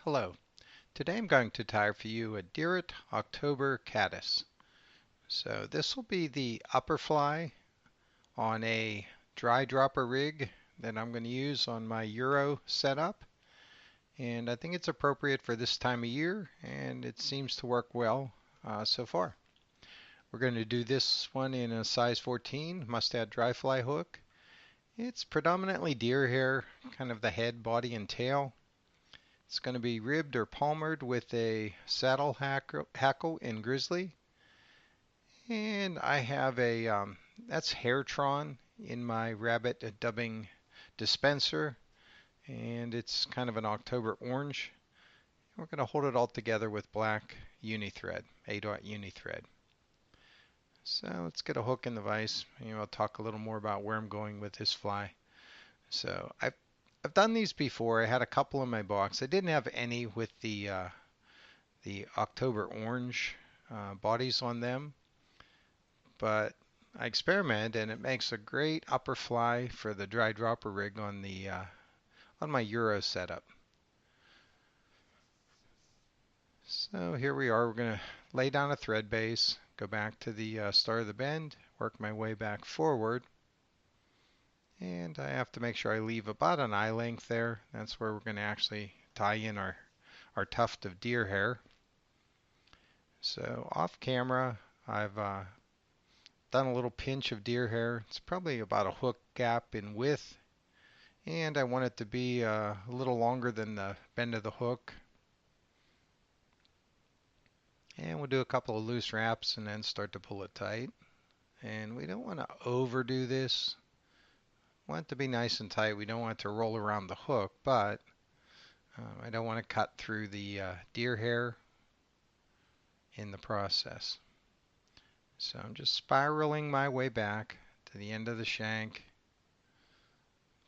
Hello. Today I'm going to tie for you a Dyret October Caddis. So this will be the upper fly on a dry dropper rig that I'm going to use on my Euro setup. And I think it's appropriate for this time of year and it seems to work well so far. We're going to do this one in a size 14 Mustad dry fly hook. It's predominantly deer hair, kind of the head, body, and tail. It's going to be ribbed or palmered with a saddle hackle in Grizzly. And I have that's Haretron in my rabbit dubbing dispenser. And it's kind of an October orange. We're going to hold it all together with black uni thread, A-dot uni thread. So let's get a hook in the vise. I'll talk a little more about where I'm going with this fly. So I've done these before. I had a couple in my box. I didn't have any with the October orange bodies on them, but I experimented and it makes a great upper fly for the dry dropper rig on the on my Euro setup. So here we are. We're going to lay down a thread base, go back to the start of the bend, work my way back forward, and I have to make sure I leave about an eye length there. That's where we're going to actually tie in our tuft of deer hair. So off camera, I've done a little pinch of deer hair. It's probably about a hook gap in width, and I want it to be a little longer than the bend of the hook. And we'll do a couple of loose wraps and then start to pull it tight. And we don't want to overdo this. We want it to be nice and tight. We don't want it to roll around the hook, but I don't want to cut through the deer hair in the process. So I'm just spiraling my way back to the end of the shank,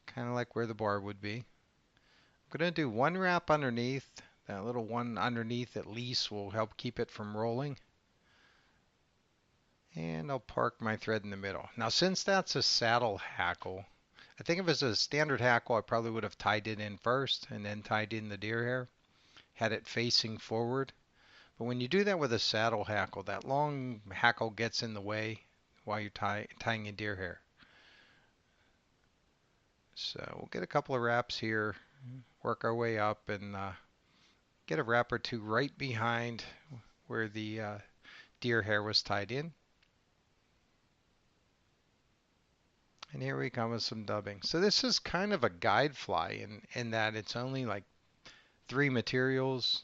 kind of like where the bar would be. I'm going to do one wrap underneath. That little one underneath at least will help keep it from rolling. And I'll park my thread in the middle. Now since that's a saddle hackle, I think if it was a standard hackle I probably would have tied it in first and then tied in the deer hair, had it facing forward. But when you do that with a saddle hackle, that long hackle gets in the way while you're tying in deer hair. So we'll get a couple of wraps here, work our way up, and get a wrap or two right behind where the deer hair was tied in. And here we come with some dubbing. So this is kind of a guide fly in that it's only like 3 materials.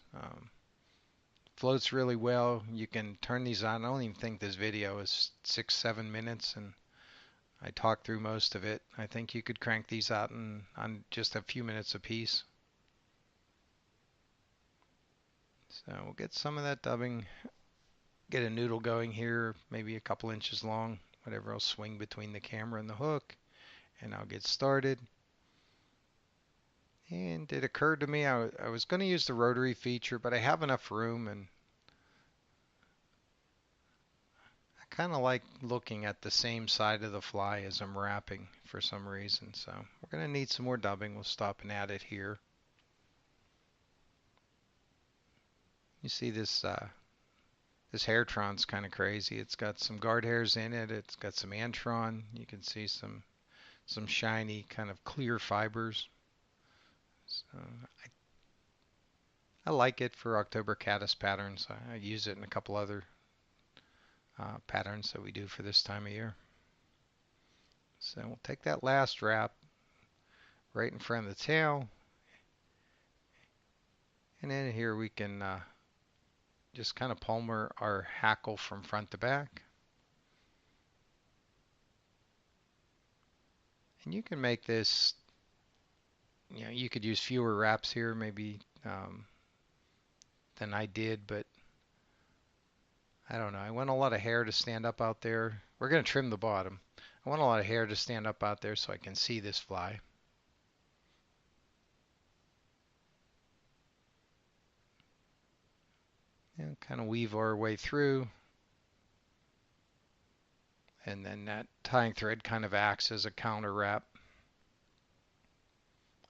Floats really well. You can turn these on. I don't even think this video is 6-7 minutes, and I talked through most of it. I think you could crank these out on just a few minutes apiece. So we'll get some of that dubbing, get a noodle going here, maybe a couple inches long, whatever. I'll swing between the camera and the hook, and I'll get started. And it occurred to me I was going to use the rotary feature, but I have enough room, and I kind of like looking at the same side of the fly as I'm wrapping for some reason. So we're going to need some more dubbing. We'll stop and add it here. You see this this Haretron's kind of crazy. It's got some guard hairs in it. It's got some antron. You can see some shiny kind of clear fibers. So I like it for October caddis patterns. I use it in a couple other patterns that we do for this time of year. So we'll take that last wrap right in front of the tail. And then here we can just kind of palmer our hackle from front to back. And you can make this, you could use fewer wraps here maybe than I did, but I don't know. I want a lot of hair to stand up out there. We're going to trim the bottom. I want a lot of hair to stand up out there so I can see this fly. And kind of weave our way through. And then that tying thread kind of acts as a counter wrap.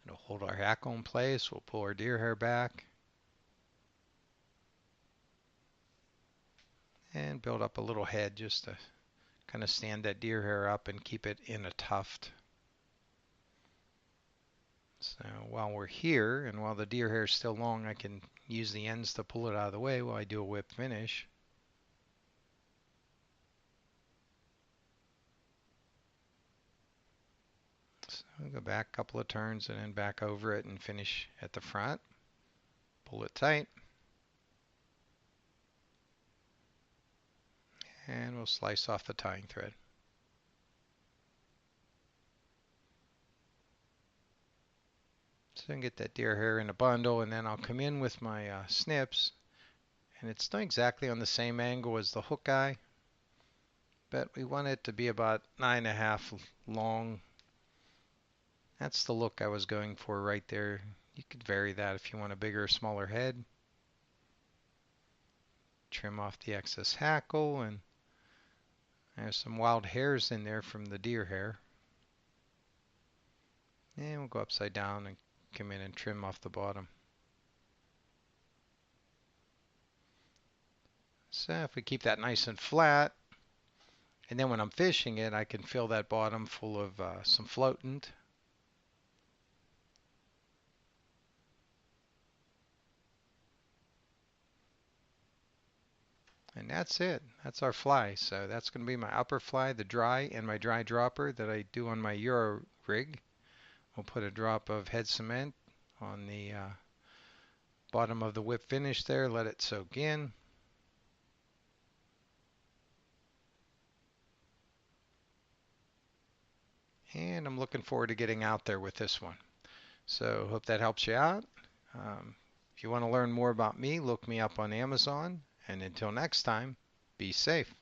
It'll hold our hackle in place. We'll pull our deer hair back. and build up a little head just to kind of stand that deer hair up and keep it in a tuft. So while we're here and while the deer hair is still long, I can use the ends to pull it out of the way while I do a whip finish. So I'll go back a couple of turns and then back over it and finish at the front. Pull it tight. And we'll slice off the tying thread. So I can get that deer hair in a bundle, and then I'll come in with my snips. And it's not exactly on the same angle as the hook eye, but we want it to be about 9.5 long. That's the look I was going for right there. You could vary that if you want a bigger or smaller head. Trim off the excess hackle, and there's some wild hairs in there from the deer hair. And we'll go upside down and come in and trim off the bottom. So if we keep that nice and flat, and then when I'm fishing it, I can fill that bottom full of some floatant. And that's it. That's our fly. So that's going to be my upper fly, the dry, and my dry dropper that I do on my Euro rig. We'll put a drop of head cement on the bottom of the whip finish there, let it soak in. And I'm looking forward to getting out there with this one. So hope that helps you out. If you want to learn more about me, look me up on Amazon. And until next time, be safe.